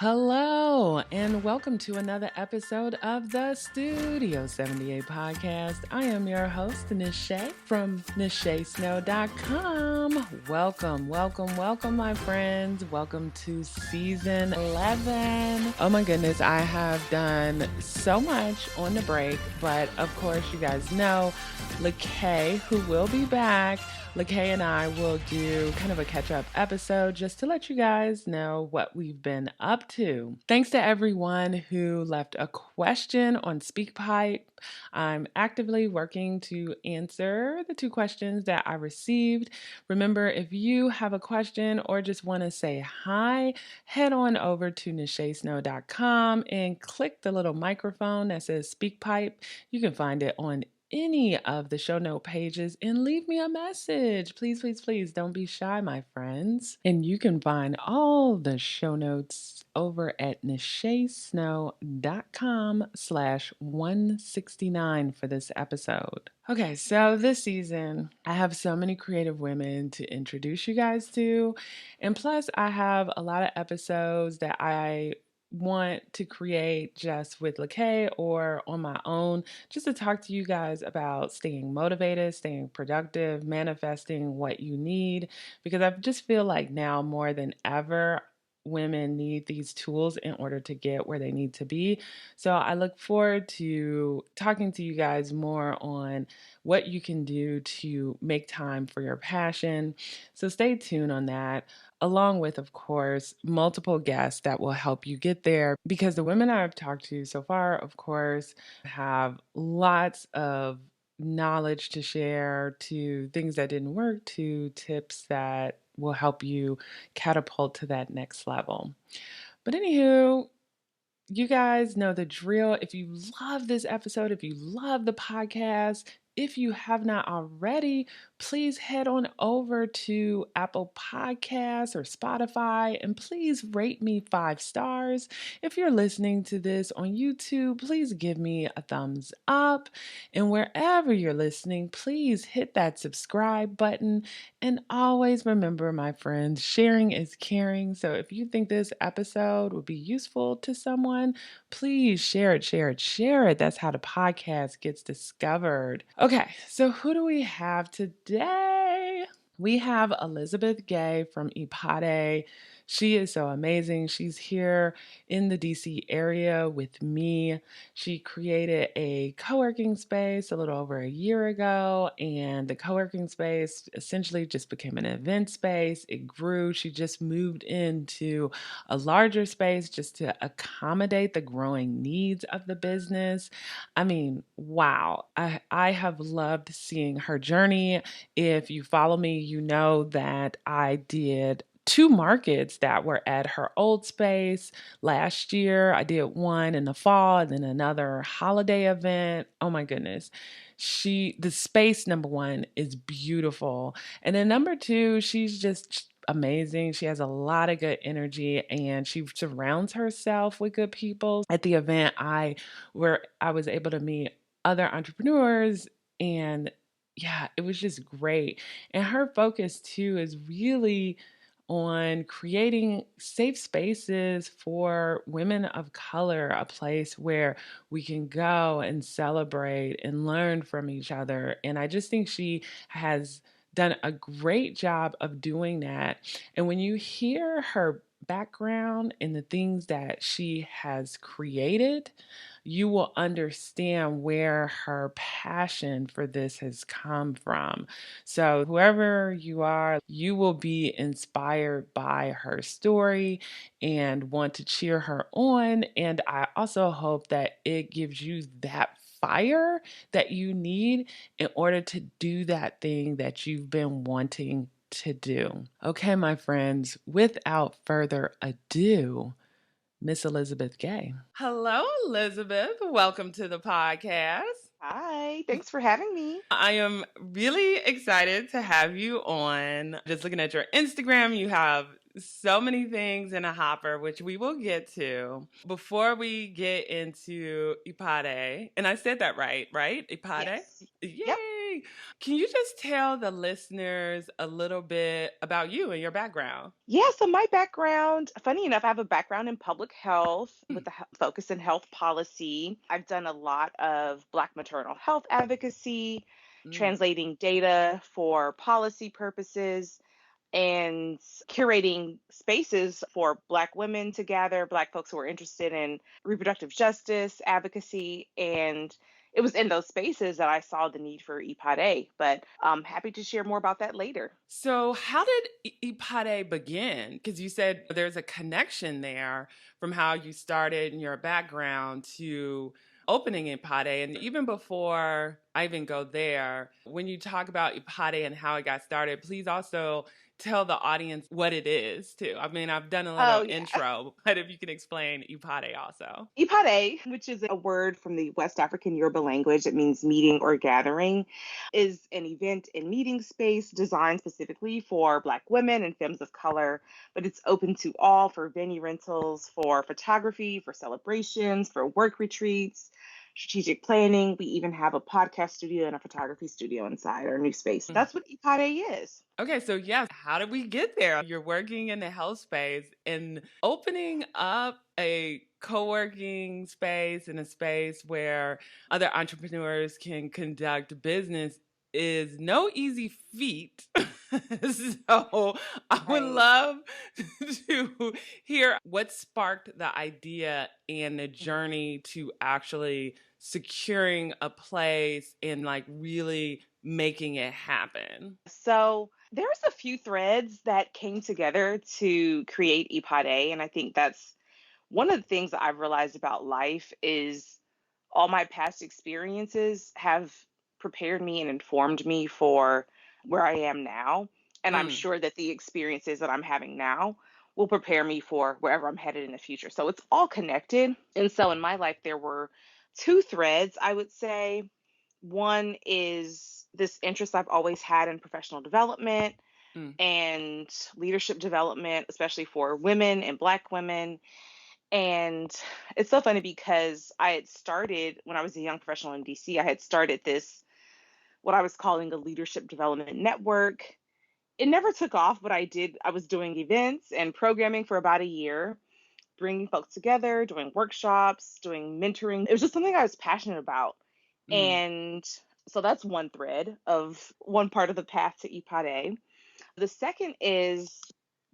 Hello, and welcome to another episode of the Studio 78 podcast. I am your host, Nache from NacheSnow.com. Welcome, my friends. Welcome to season 11. Oh my goodness, I have done so much on the break, but of course, you guys know Nache, who will be back. Nache and I will do kind of a catch-up episode just to let you guys know what we've been up to. Thanks to everyone who left a question on SpeakPipe. I'm actively working to answer the 2 questions that I received. Remember, if you have a question or just want to say hi, head on over to NacheSnow.com and click the little microphone that says SpeakPipe. You can find it on any of the show note pages and leave me a message. Please don't be shy, my friends. And you can find all the show notes over at NacheSnow.com/169 for this episode. Okay, so this season, I have so many creative women to introduce you guys to. And plus, I have a lot of episodes that I want to create just with Nache or on my own, just to talk to you guys about staying motivated, staying productive, manifesting what you need, because I just feel like now more than ever, women need these tools in order to get where they need to be. So I look forward to talking to you guys more on what you can do to make time for your passion. So stay tuned on that, along with, of course, multiple guests that will help you get there. Because the women I've talked to so far, of course, have lots of knowledge to share, to things that didn't work, to tips that will help you catapult to that next level. But anywho, you guys know the drill. If you love this episode, if you love the podcast, if you have not already, please head on over to Apple Podcasts or Spotify and please rate me 5 stars. If you're listening to this on YouTube, please give me a thumbs up. And wherever you're listening, please hit that subscribe button. And always remember, my friends, sharing is caring. So if you think this episode would be useful to someone, please share it. That's how the podcast gets discovered. Okay, so who do we have today? We have Elizabeth Gay from Ìpàdé. She is so amazing. She's here in the DC area with me. She created a co-working space a little over a year ago, and the co-working space essentially just became an event space. It grew. She just moved into a larger space just to accommodate the growing needs of the business. I mean, wow. I have loved seeing her journey. If you follow me, you know that I did 2 markets that were at her old space last year. I did one in the fall and then another holiday event. Oh my goodness. The space, number 1, is beautiful. And then number 2, she's just amazing. She has a lot of good energy and she surrounds herself with good people. At the event, I was able to meet other entrepreneurs, and yeah, it was just great. And her focus too is really on creating safe spaces for women of color, a place where we can go and celebrate and learn from each other. And I just think she has done a great job of doing that. And when you hear her background and the things that she has created, you will understand where her passion for this has come from. So, whoever you are, you will be inspired by her story and want to cheer her on. And I also hope that it gives you that fire that you need in order to do that thing that you've been wanting to do. Okay, my friends, without further ado, Miss Elizabeth Gay. Hello, Elizabeth. Welcome to the podcast. Hi, thanks for having me. I am really excited to have you on. Just looking at your Instagram, you have So many things in a hopper, which we will get to. Before we get into Ìpàdé, and I said that right, right? Ìpàdé? Yes. Yep. Yay! Can you just tell the listeners a little bit about you and your background? Yeah, so my background, funny enough, I have a background in public health Mm, with a focus in health policy. I've done a lot of Black maternal health advocacy, mm. translating data for policy purposes, and curating spaces for Black women to gather, Black folks who are interested in reproductive justice, advocacy. And it was in those spaces that I saw the need for EPOD, but I'm happy to share more about that later. So, how did Ìpàdé begin? Because you said there's a connection there from how you started in your background to opening Ìpàdé. And even before I even go there, when you talk about Ìpàdé and how it got started, please also tell the audience what it is too. I mean, I've done a little Oh, yeah. intro, but if you can explain Ìpàdé also. Ipade, which is a word from the West African Yoruba language, it means meeting or gathering, is an event and meeting space designed specifically for Black women and femmes of color, but it's open to all for venue rentals, for photography, for celebrations, for work retreats, strategic planning. We even have a podcast studio and a photography studio inside our new space. That's what Ipade is. Okay, so yes, how did we get there? You're working in the health space and opening up a co-working space and a space where other entrepreneurs can conduct business is no easy feat. So I would Right. love to hear what sparked the idea and the Mhm. journey to actually securing a place and like really making it happen. So there's a few threads that came together to create Ipade, and I think that's one of the things that I've realized about life is all my past experiences have prepared me and informed me for where I am now. And I'm Mm. sure that the experiences that I'm having now will prepare me for wherever I'm headed in the future. So it's all connected. And so in my life, there were two threads, I would say. One is this interest I've always had in professional development Mm. and leadership development, especially for women and Black women. And it's so funny because I had started when I was a young professional in DC, I had started this, what I was calling a leadership development network. It never took off, but I was doing events and programming for about a year, bringing folks together, doing workshops, doing mentoring. It was just something I was passionate about. Mm. And so that's one thread of one part of the path to Ipade. The second is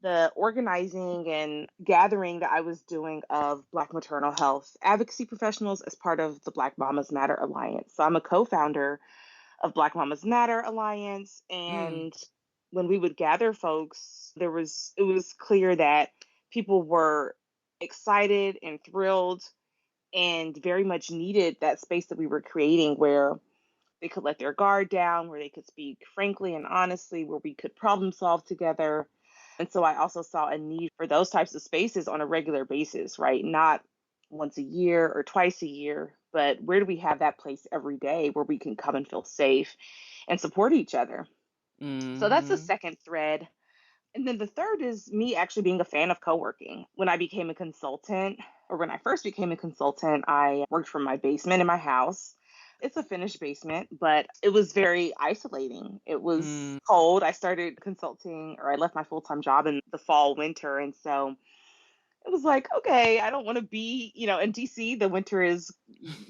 the organizing and gathering that I was doing of Black maternal health advocacy professionals as part of the Black Mamas Matter Alliance. So I'm a co founder of Black Mamas Matter Alliance. Mm. And when we would gather folks, it was clear that people were excited and thrilled and very much needed that space that we were creating where they could let their guard down, where they could speak frankly and honestly, where we could problem solve together. And so I also saw a need for those types of spaces on a regular basis, right? Not once a year or twice a year, but where do we have that place every day where we can come and feel safe and support each other? So that's the Mhm. second thread. And then the third is me actually being a fan of co-working. When I became a consultant, or when I first became a consultant, I worked from my basement in my house. It's a finished basement, but it was very isolating. It was Mm. cold. I started consulting, or I left my full-time job in the fall, winter. And so it was like, okay, I don't want to be, in DC, the winter is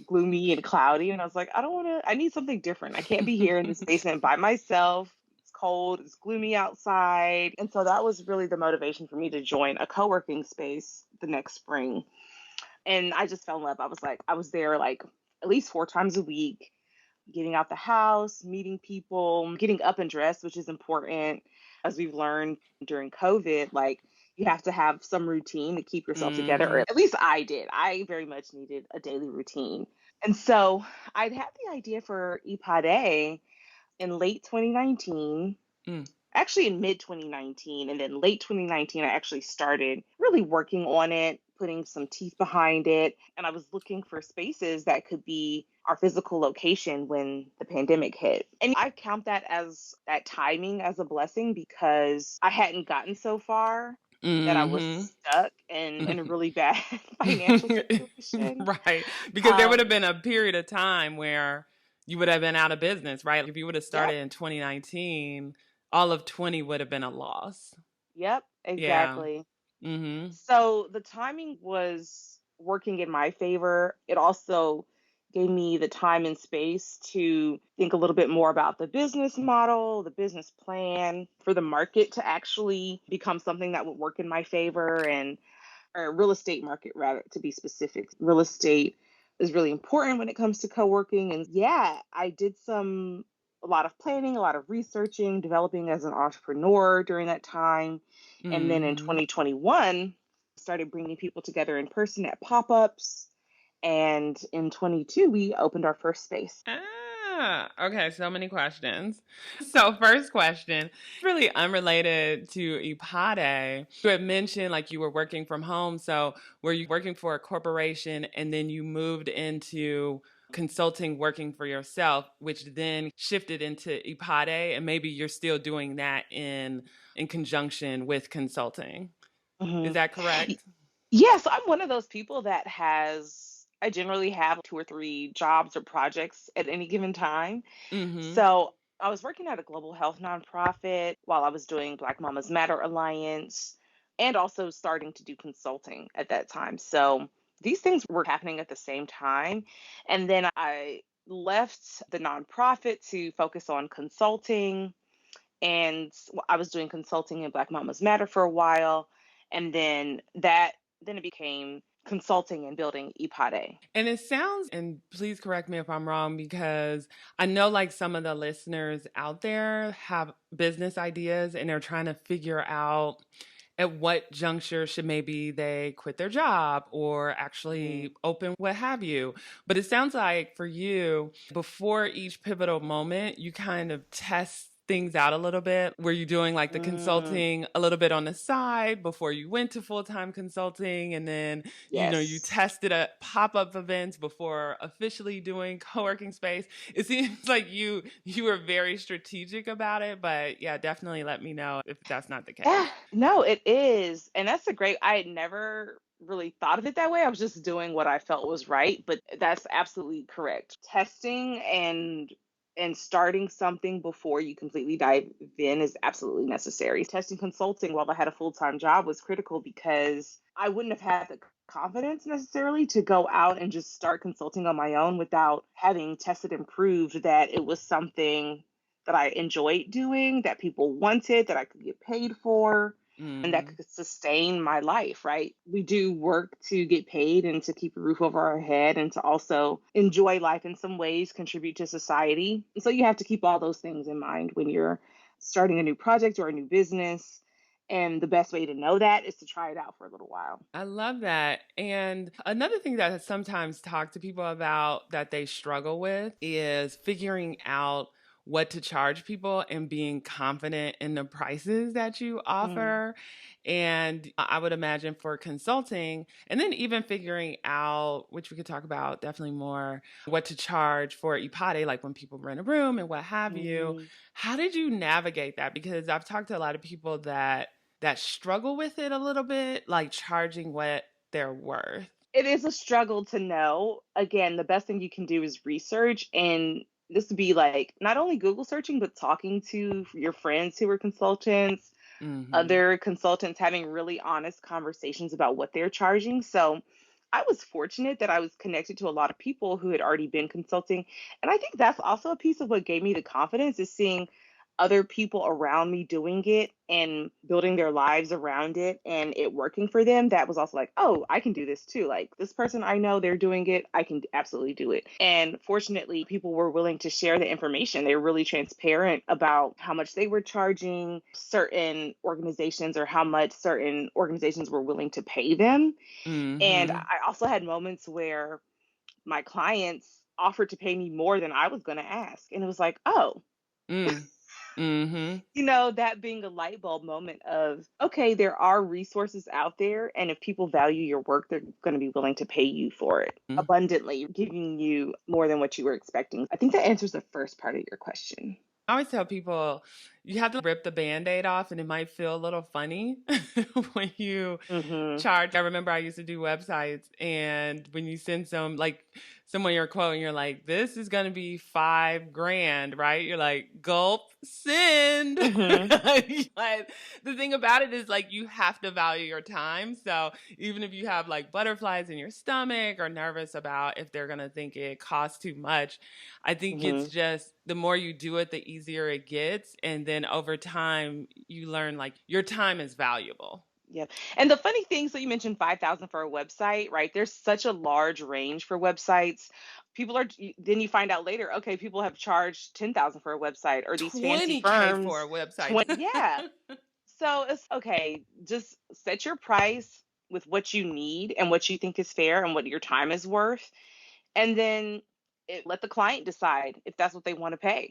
gloomy and cloudy. And I was like, I don't want to, I need something different. I can't be here in this basement by myself. It's cold, it's gloomy outside. And so that was really the motivation for me to join a co working space the next spring. And I just fell in love. I was there like at least 4 times a week, getting out the house, meeting people, getting up and dressed, which is important. As we've learned during COVID, like you have to have some routine to keep yourself together, or Mhm. at least I did. I very much needed a daily routine. And so I'd had the idea for Ipade in late 2019, Mm. actually in mid 2019, and then late 2019 I actually started really working on it, putting some teeth behind it, and I was looking for spaces that could be our physical location when the pandemic hit. And I count that timing as a blessing because I hadn't gotten so far that I was Mm-hmm. stuck in a really bad financial situation. Right. Because there would have Um, been a period of time where you would have been out of business, right? If you would have yep, started in 2019, all of 20 would have been a loss. yep, Yeah. exactly. Mm-hmm. So the timing was working in my favor. It also gave me the time and space to think a little bit more about the business model, the business plan for the market to actually become something that would work in my favor, and or real estate market rather to be specific. Real estate is really important when it comes to co-working, and yeah, I did a lot of planning, a lot of researching, developing as an entrepreneur during that time. And then in Mm-hmm. 2021, started bringing people together in person at pop-ups, and in 22 we opened our first space. Okay, so many questions. So, first question, really unrelated to Ipade. You had mentioned like you were working from home. So, were you working for a corporation and then you moved into consulting, working for yourself, which then shifted into Ipade, and maybe you're still doing that in conjunction with consulting. Is Mhm. that correct? Yeah, so I'm one of those people that I generally have 2 or 3 jobs or projects at any given time. Mm-hmm. So I was working at a global health nonprofit while I was doing Black Mamas Matter Alliance, and also starting to do consulting at that time. So these things were happening at the same time. And then I left the nonprofit to focus on consulting, and I was doing consulting in Black Mamas Matter for a while, and then it became consulting and building Ipade. And it sounds, and please correct me if I'm wrong, because I know like some of the listeners out there have business ideas and they're trying to figure out at what juncture should maybe they quit their job or Mhm. actually open what have you. But it sounds like for you, before each pivotal moment, you kind of test things out a little bit. Were you doing like the Mm, consulting a little bit on the side before you went to full-time consulting, and then you yes. tested at pop-up events before officially doing co-working space? It seems like you were very strategic about it, but yeah, definitely let me know if that's not the Yeah, case. no, it is. And that's a great, I had never really thought of it that way. I was just doing what I felt was right, but that's absolutely correct. Testing and starting something before you completely dive in is absolutely necessary. Testing consulting while I had a full-time job was critical because I wouldn't have had the confidence necessarily to go out and just start consulting on my own without having tested and proved that it was something that I enjoyed doing, that people wanted, that I could get paid for, and that Mm-hmm. could sustain my life, right? We do work to get paid and to keep a roof over our head and to also enjoy life in some ways, contribute to society. And so you have to keep all those things in mind when you're starting a new project or a new business. And the best way to know that is to try it out for a little while. I love that. And another thing that I sometimes talk to people about that they struggle with is figuring out what to charge people and being confident in the prices that you Mm, offer. And I would imagine for consulting, and then even figuring out, which we could talk about definitely more, what to charge for Ipade, like when people rent a room and what have you. mhm. How did you navigate that? Because I've talked to a lot of people that struggle with it a little bit, like charging what they're worth. It is a struggle to know. Again, the best thing you can do is research, and this would be like not only Google searching, but talking to your friends who are consultants, Mhm. other consultants, having really honest conversations about what they're charging. So I was fortunate that I was connected to a lot of people who had already been consulting. And I think that's also a piece of what gave me the confidence, is seeing other people around me doing it and building their lives around it and it working for them. That was also like, oh, I can do this too. Like this person I know, they're doing it. I can absolutely do it. And fortunately, people were willing to share the information. They were really transparent about how much they were charging certain organizations or how much certain organizations were willing to pay them. And Mhm. I also had moments where my clients offered to pay me more than I was going to ask. And it was like, oh, Mm. Mhm. that being a light bulb moment of, okay, there are resources out there. And if people value your work, they're going to be willing to pay you for it Mm. abundantly, giving you more than what you were expecting. I think that answers the first part of your question. I always tell people you have to rip the Band-Aid off and it might feel a little funny when you Mhm. charge. I remember I used to do websites, and when you send someone your quote and you're like, this is going to be 5 grand, right? You're like, gulp, send. Mhm. But the thing about it is like, you have to value your time. So even if you have like butterflies in your stomach or nervous about if they're going to think it costs too much, I think it's Mhm. just the more you do it, the easier it gets. And then over time, you learn like your time is valuable. Yep. And the funny thing, so you mentioned 5,000 for a website, right? There's such a large range for websites. Then you find out later, okay, people have charged 10,000 for a website, or these fancy 20K for firms a website. 20, yeah. So it's okay, just set your price with what you need and what you think is fair and what your time is worth. And then let the client decide if that's what they want to pay.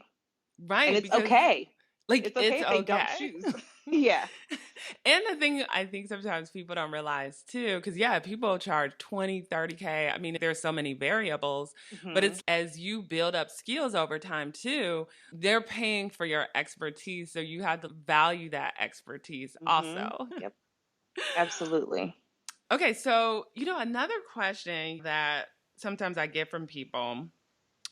And Right, it's because okay. like It's okay it's if they don't okay. choose. Yeah. And the thing I think sometimes people don't realize too, because yeah, people charge 20, 30K. I mean, there's so many variables, but Mhm. it's as you build up skills over time too, they're paying for your expertise. So you have to value that expertise Mhm. also. Yep. Absolutely. Okay, so another question that sometimes I get from people,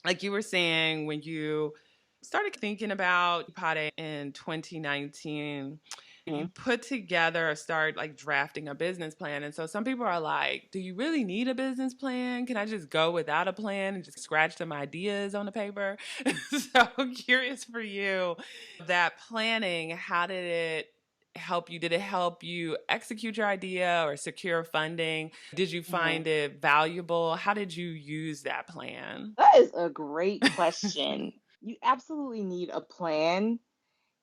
like you were saying, when you started thinking about Pade in 2019, you Mhm. put together or start like drafting a business plan. And so some people are like, do you really need a business plan? Can I just go without a plan and just scratch some ideas on the paper? So curious for you, that planning, how did it help you? Did it help you execute your idea or secure funding? Did you Mhm. find it valuable? How did you use that plan? That is a great question. You absolutely need a plan,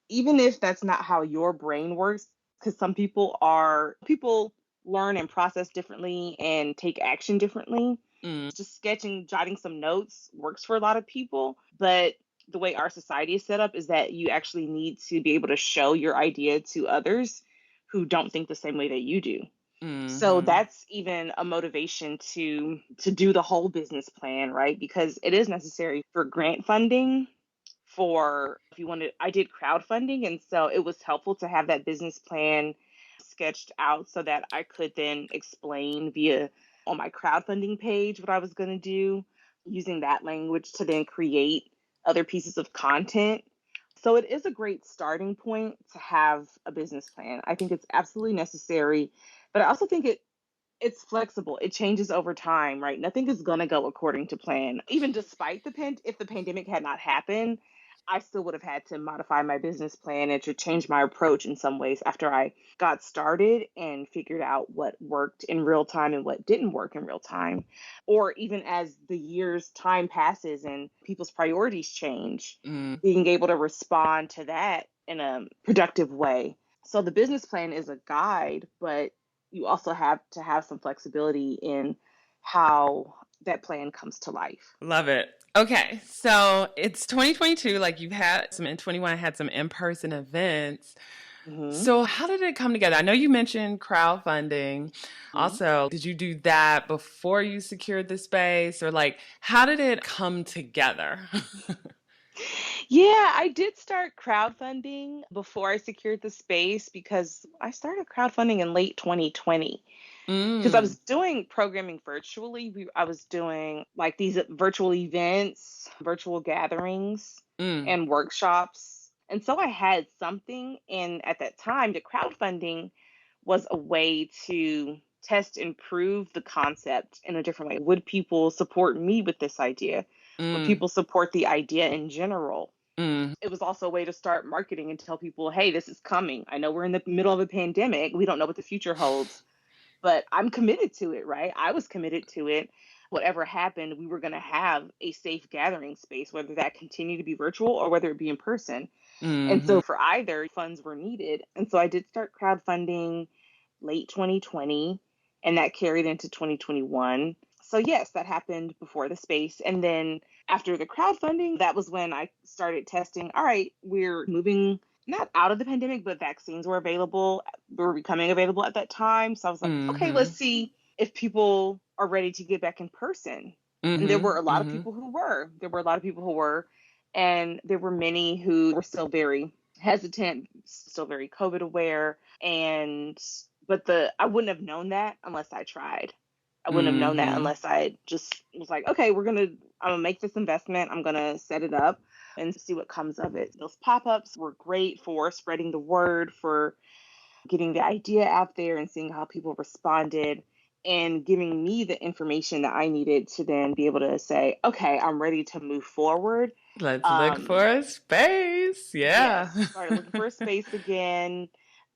even if that's not how your brain works, because people learn and process differently and take action differently. Mm, Just sketching, jotting some notes works for a lot of people, but the way our society is set up is that you actually need to be able to show your idea to others who don't think the same way that you do. So mm-hmm. that's even a motivation to do the whole business plan, right? Because it is necessary for grant funding, for if you wanted, I did crowdfunding, and so it was helpful to have that business plan sketched out so that I could then explain via on my crowdfunding page what I was going to do, using that language to then create other pieces of content. So it is a great starting point to have a business plan. I think it's absolutely necessary, but I also think it's flexible. It changes over time, right? Nothing is going to go according to plan. Even despite if the pandemic had not happened, I still would have had to modify my business plan and to change my approach in some ways after I got started and figured out what worked in real time and what didn't work in real time. Or even as the years time passes and people's priorities change, Mm. being able to respond to that in a productive way. So the business plan is a guide, but you also have to have some flexibility in how that plan comes to life. Love it. Okay, so it's 2022. Like you've had some in 21, had some in person events. Hmm. So how did it come together? I know you mentioned crowdfunding. Hmm. Also, did you do that before you secured the space, or like how did it come together? Yeah, I did start crowdfunding before I secured the space because I started crowdfunding in late 2020. Because I Mm, was doing programming virtually. I was doing like these virtual events, virtual gatherings, mm, and workshops. And so I had something. And at that time, the crowdfunding was a way to test and prove the concept in a different way. Would people support me with this idea? Would mm, people support the idea in general? mm, It was also a way to start marketing and tell people, hey, this is coming. I know we're in the middle of a pandemic. We don't know what the future holds, but I'm committed to it, right? I was committed to it. Whatever happened, we were going to have a safe gathering space, whether that continued to be virtual or whether it be in person. And mm-hmm, so for either, funds were needed. And so I did start crowdfunding late 2020, and that carried into 2021. So yes, that happened before the space. And then after the crowdfunding, that was when I started testing. All right, we're moving not out of the pandemic, but vaccines were becoming available at that time. So I was like, okay, mm-hmm, let's see if people are ready to get back in person. And there mm-hmm, were a lot of mm-hmm. people who were. There were a lot of people who were, and there were many who were still very hesitant, still very COVID aware. And, but I wouldn't have known that unless I tried. I wouldn't have known that Mhm. unless I just was like, okay, I'm gonna make this investment. I'm gonna set it up and see what comes of it. Those pop ups were great for spreading the word, for getting the idea out there and seeing how people responded and giving me the information that I needed to then be able to say, okay, I'm ready to move forward. Let's look for Um, a space. yes, Yeah. started looking for a space again.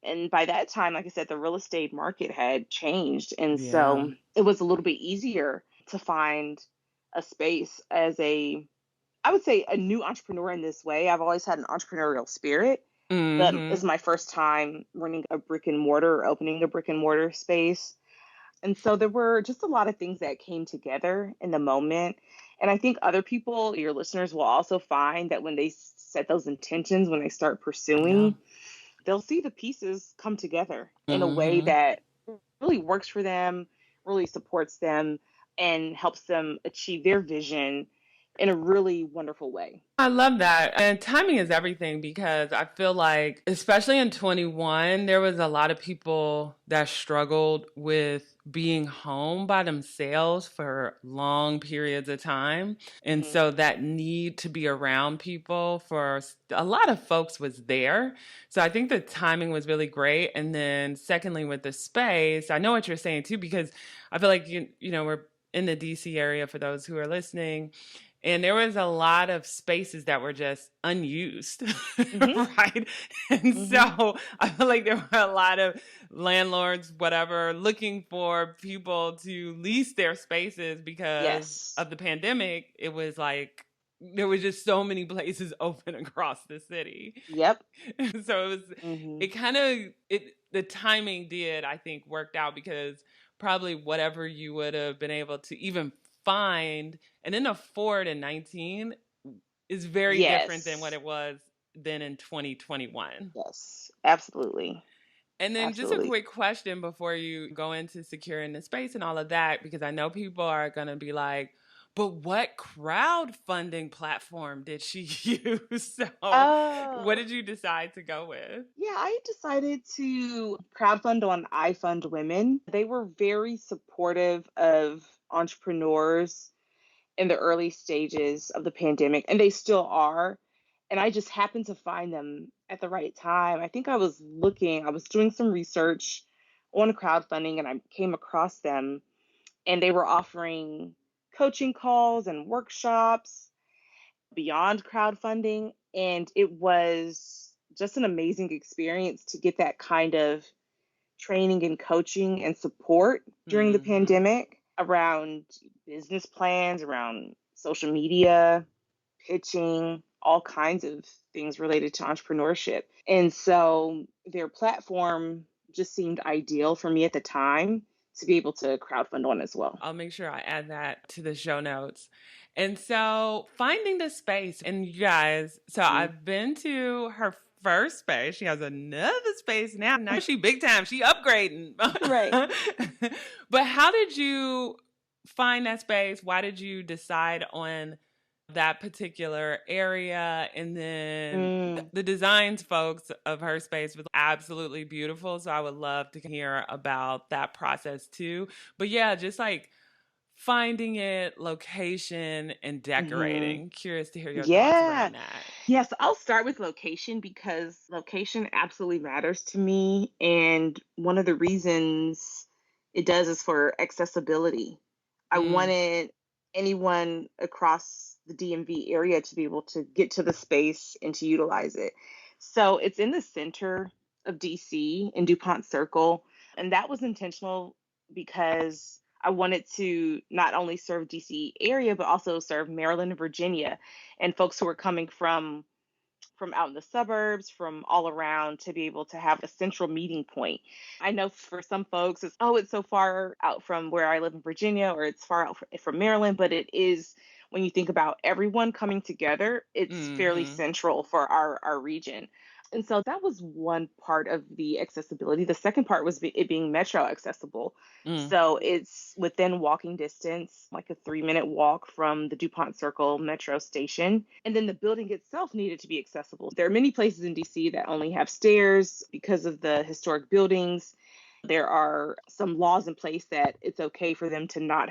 And by that time, like I said, the real estate market had changed. And Yeah. so it was a little bit easier to find a space as I would say, a new entrepreneur in this way. I've always had an entrepreneurial spirit, but it's Mhm. my first time running a brick and mortar, or opening a brick and mortar space. And so there were just a lot of things that came together in the moment. And I think other people, your listeners, will also find that when they set those intentions, when they start Yeah. pursuing, they'll see the pieces come together in a way Mhm. that really works for them, really supports them, and helps them achieve their vision in a really wonderful way. I love that. And timing is everything because I feel like, especially in 21, there was a lot of people that struggled with being home by themselves for long periods of time. And Hmm. so that need to be around people for a lot of folks was there. So I think the timing was really great. And then secondly, with the space, I know what you're saying too, because I feel like, we're in the DC area for those who are listening. And there was a lot of spaces that were just unused, Hmm. right? And Hmm. so I feel like there were a lot of landlords, whatever, looking for people to lease their spaces because Yes. of the pandemic. It was like there was just so many places open across the city. Yep. So Hmm. it kind of, the timing did, I think, worked out because probably whatever you would have been able to even find and then afford in 19 is very different than what Yes. it was then in 2021. Yes. Absolutely. And then just a Absolutely. quick question before you go into securing the space and all of that, because I know people are going to be like, but what crowdfunding platform did she use? So, what Oh, did you decide to go with? yeah, I decided to crowdfund on iFund Women. They were very supportive of entrepreneurs in the early stages of the pandemic, and they still are. And I just happened to find them at the right time. I think I was doing some research on crowdfunding, and I came across them, and they were offering coaching calls and workshops beyond crowdfunding. And it was just an amazing experience to get that kind of training and coaching and support during the Hmm. pandemic around business plans, around social media, pitching, all kinds of things related to entrepreneurship. And so their platform just seemed ideal for me at the time to be able to crowdfund on as well. I'll make sure I add that to the show notes. And so finding the space, and you guys, so Mm. I've been to her first space. She has another space now. Now she big time. She upgrading. Right. But how did you find that space? Why did you decide on that particular area? And then Mm. the designs folks of her space was absolutely beautiful. So I would love to hear about that process too. But yeah, just like finding it, location, and Hmm. decorating. Curious to hear your thoughts Yeah. around that. Yes, I'll start with location because location absolutely matters to me. And one of the reasons it does is for accessibility. I Mm, wanted anyone across the DMV area to be able to get to the space and to utilize it. So it's in the center of DC in DuPont Circle. And that was intentional because I wanted to not only serve DC area, but also serve Maryland and Virginia and folks who are coming from out in the suburbs, from all around, to be able to have a central meeting point. I know for some folks, it's so far out from where I live in Virginia, or it's far out from Maryland, but it is, when you think about everyone coming together, it's fairly mm-hmm. central for our region. And so that was one part of the accessibility. The second part was it being metro accessible. Mm. So it's within walking distance, like a 3-minute walk from the DuPont Circle metro station. And then the building itself needed to be accessible. There are many places in DC that only have stairs because of the historic buildings. There are some laws in place that it's okay for them to not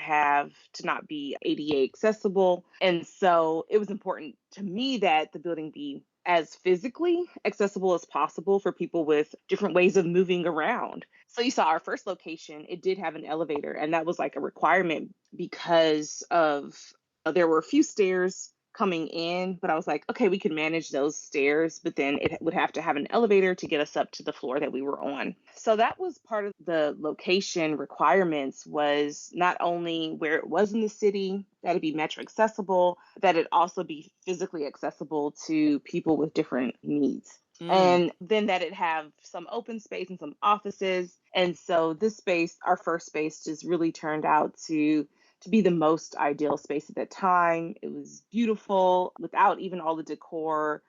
be ADA accessible. And so it was important to me that the building be as physically accessible as possible for people with different ways of moving around. So you saw our first location, it did have an elevator, and that was like a requirement because of there were a few stairs coming in, but I was like, okay, we can manage those stairs, but then it would have to have an elevator to get us up to the floor that we were on. So that was part of the location requirements, was not only where it was in the city, that it be metro accessible, that it also be physically accessible to people with different needs. Mm. And then that it have some open space and some offices. And so this space, our first space, just really turned out to be the most ideal space at that time. It was beautiful without even all the decor,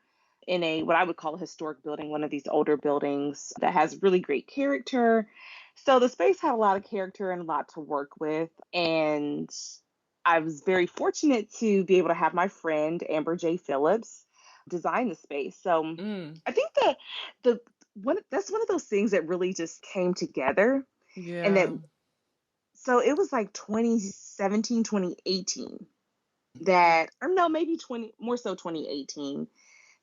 in a what I would call a historic building, one of these older buildings that has really great character. So the space had a lot of character and a lot to work with. And I was very fortunate to be able to have my friend Amber J. Phillips design the space. So Mm. I think that the that's one of those things that really just came together, and that Yeah. so it was like 2017, 2018 that, or no, maybe 20, more so 2018,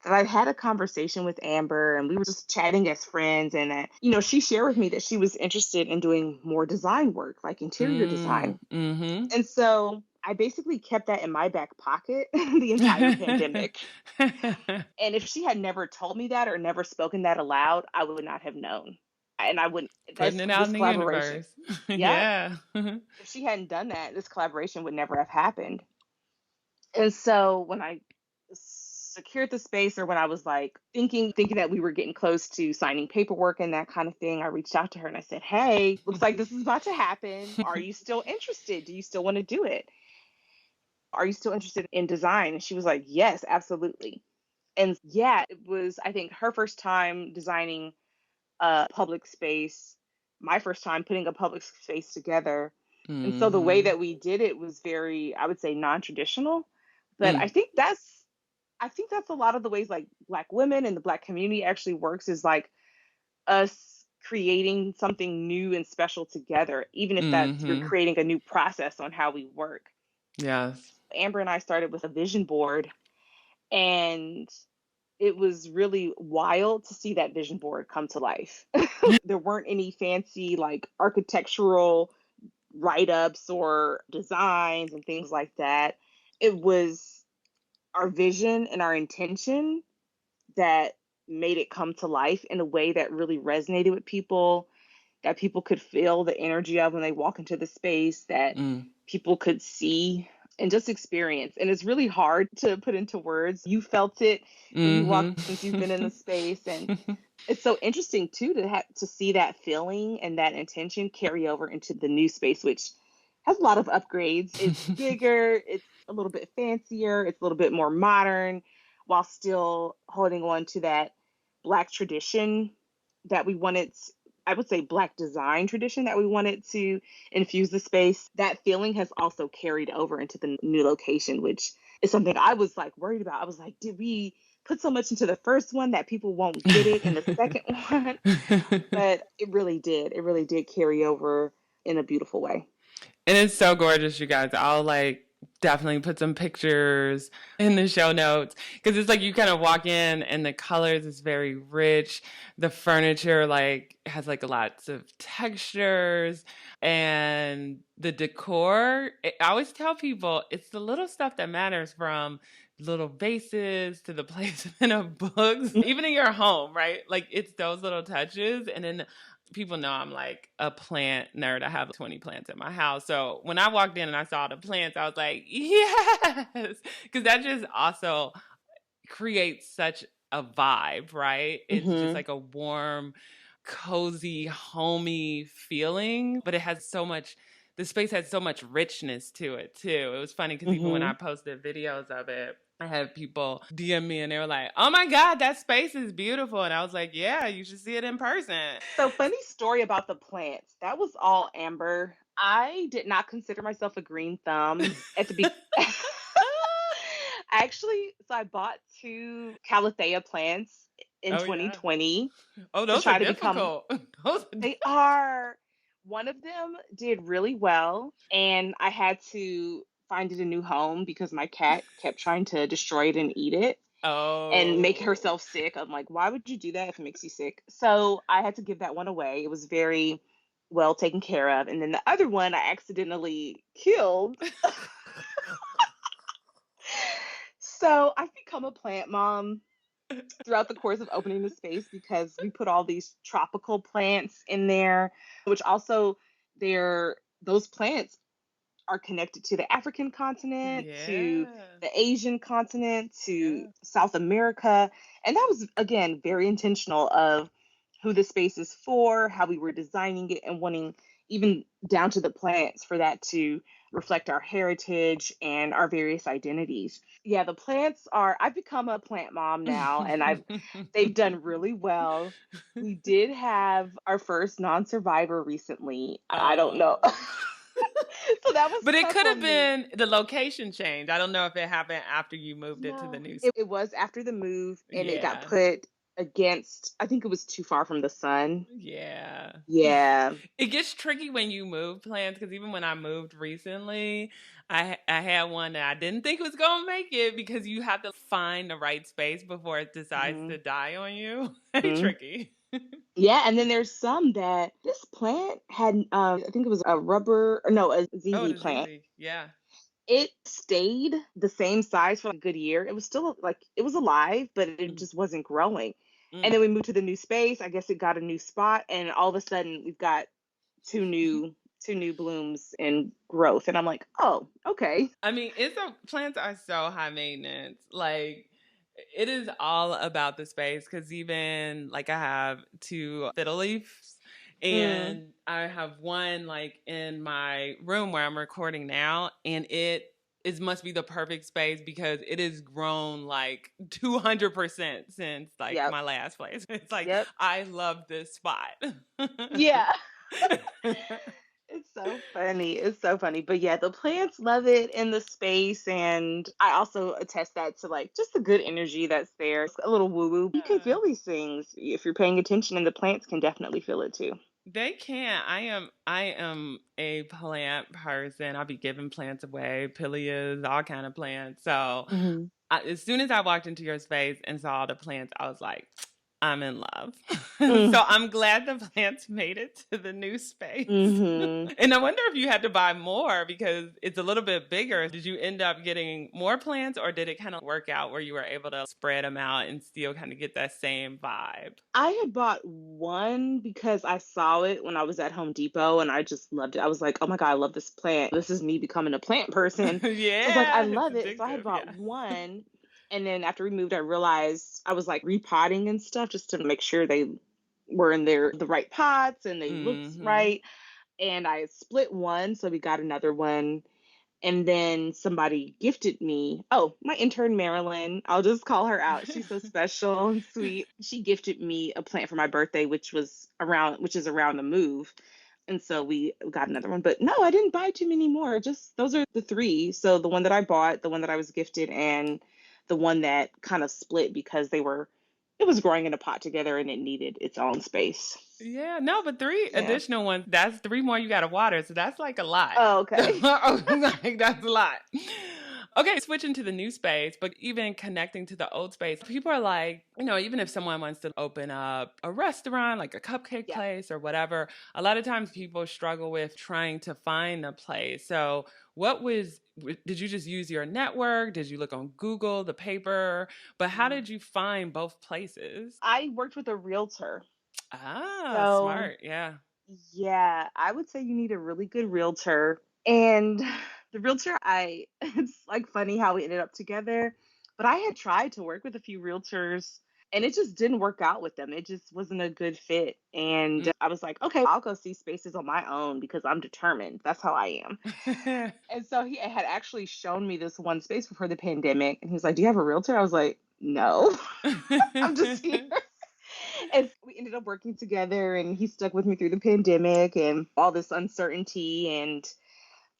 that I had a conversation with Amber and we were just chatting as friends. And that, she shared with me that she was interested in doing more design work, like interior Mm. design. Mm-hmm. And so I basically kept that in my back pocket the entire pandemic. And if she had never told me that or never spoken that aloud, I would not have known. And I wouldn't, Putting that's it out this in the collaboration. universe. Yep. Yeah. If she hadn't done that, this collaboration would never have happened. And so when I secured the space, or when I was like thinking that we were getting close to signing paperwork and that kind of thing, I reached out to her and I said, "Hey, looks like this is about to happen. Are you still interested? Do you still want to do it? Are you still interested in design?" And she was like, "Yes, absolutely." And yeah, it was, I think, her first time designing a public space, my first time putting a public space together. And so the way Mm-hmm. that we did it was very, I would say, non-traditional. But Mm. I think that's a lot of the ways like Black women and the Black community actually works, is like us creating something new and special together, even if that's you're Mm-hmm. creating a new process on how we work. Yes. Amber and I started with a vision board, and it was really wild to see that vision board come to life. There weren't any fancy like architectural write ups or designs and things like that. It was our vision and our intention that made it come to life in a way that really resonated with people, that people could feel the energy of when they walk into the space, that Mm. people could see and just experience. And it's really hard to put into words. You felt it when you walked, since you've been in the space. And Mm-hmm. it's so interesting too to have to see that feeling and that intention carry over into the new space, which has a lot of upgrades. It's bigger, it's a little bit fancier, it's a little bit more modern, while still holding on to that Black tradition that we wanted. I would say Black design tradition that we wanted to infuse the space. That feeling has also carried over into the new location, which is something I was like worried about. I was like, did we put so much into the first one that people won't get it in the second one? But it really did. It really did carry over in a beautiful way. And it's so gorgeous, you guys. I'll like definitely put some pictures in the show notes because it's like you kind of walk in and the colors is very rich. The furniture like has like lots of textures and the decor. I always tell people it's the little stuff that matters, from little vases to the placement of books, even in your home, right? Like it's those little touches. And then people know I'm like a plant nerd. I have 20 plants in my house. So when I walked in and I saw the plants, I was like, yes, because that just also creates such a vibe, right? It's just Mm-hmm. like a warm, cozy, homey feeling, but it has so much. The space has so much richness to it too. It was funny because even when Mm-hmm. I posted videos of it, I had people DM me and they were like, "Oh my God, that space is beautiful." And I was like, "Yeah, you should see it in person." So funny story about the plants. That was all Amber. I did not consider myself a green thumb at the be Actually, so I bought 2 calathea plants in Oh yeah. 2020 Oh, to those are try to become. difficult. Those are They are. One of them did really well, and I had to find it a new home because my cat kept trying to destroy it and eat it and make Oh. herself sick. I'm like, why would you do that if it makes you sick? So I had to give that one away. It was very well taken care of. And then the other one I accidentally killed. So I've become a plant mom throughout the course of opening the space because we put all these tropical plants in there, which also those plants are connected to the African continent, to Yeah. the Asian continent, to Yeah. South America. And that was, again, very intentional of who the space is for, how we were designing it, and wanting, even down to the plants, for that to reflect our heritage and our various identities. Yeah, the plants are, I've become a plant mom now, and they've done really well. We did have our first non-survivor recently. I don't know. Oh. So that was But it tough could have on me. been the location change. I don't know if it happened after you moved it to the No, new. it was after the move, and it got Yeah. put against, I think it was too far from the sun. Yeah. Yeah. It gets tricky when you move plants because even when I moved recently, I had one that I didn't think was gonna make it because you have to find the right space before it decides Hmm. to die on you. Very Hmm. tricky. Yeah, and then there's some that this plant had, I think it was a rubber, or no, a Oh, ZZ the plant. ZZ. Yeah. It stayed the same size for a good year. It was still like, it was alive, but it Mm, just wasn't growing. And mm. then we moved to the new space. I guess it got a new spot, and all of a sudden we've got two new blooms and growth. And I'm like, oh, okay. I mean, plants are so high maintenance. Like it is all about the space because even like I have two fiddle leaves Mm, and I have one like in my room where I'm recording now and it is must be the perfect space because it has grown like 200% since like yep. my last place. It's like Yep. I love this spot. Yeah. It's so funny. It's so funny. But yeah, the plants love it in the space. And I also attest that to like just the good energy that's there. It's a little woo woo. You can Yeah. feel these things if you're paying attention, and the plants can definitely feel it too. They can't. I am a plant person. I'll be giving plants away, pillias, all kind of plants. So Hmm. as soon as I walked into your space and saw the plants, I was like, I'm in love. Mm, So I'm glad the plants made it to the new space. hmm. And I wonder if you had to buy more because it's a little bit bigger. Did you end up getting more plants or did it kind of work out where you were able to spread them out and still kind of get that same vibe? I had bought one because I saw it when I was at Home Depot, and I just loved it. I was like, oh my God, I love this plant. This is me becoming a plant person. So I was like, I Yeah, it's love it. So I had addictive. bought Yeah. one. And then after we moved, I realized I was like repotting and stuff just to make sure they were in the right pots and they looked Hmm. right. And I split one. So we got another one, and then somebody gifted me, oh, my intern Marilyn, I'll just call her out. She's so special and sweet. She gifted me a plant for my birthday, which is around the move. And so we got another one. But no, I didn't buy too many more. Just those are the three. So the one that I bought, the one that I was gifted, and the one that kind of split because it was growing in a pot together and it needed its own space. Yeah, no, but three Yeah. additional ones, that's three more you got to water. So that's like a lot. Oh, okay. Like, that's a lot. Okay, switching to the new space, but even connecting to the old space, people are like, even if someone wants to open up a restaurant, like a cupcake Yeah. place or whatever, a lot of times people struggle with trying to find a place. So, did you just use your network? Did you look on Google, the paper? But how Mm. did you find both places? I worked with a realtor. Ah, So smart. Yeah. yeah, I would say you need a really good realtor. And the realtor, it's like funny how we ended up together. But I had tried to work with a few realtors And it just didn't work out with them. It just wasn't a good fit. And I was like, okay, I'll go see spaces on my own because I'm determined. That's how I am. And so he had actually shown me this one space before the pandemic. And he was like, do you have a realtor? I was like, no, I'm just here. And we ended up working together, and he stuck with me through the pandemic and all this uncertainty. And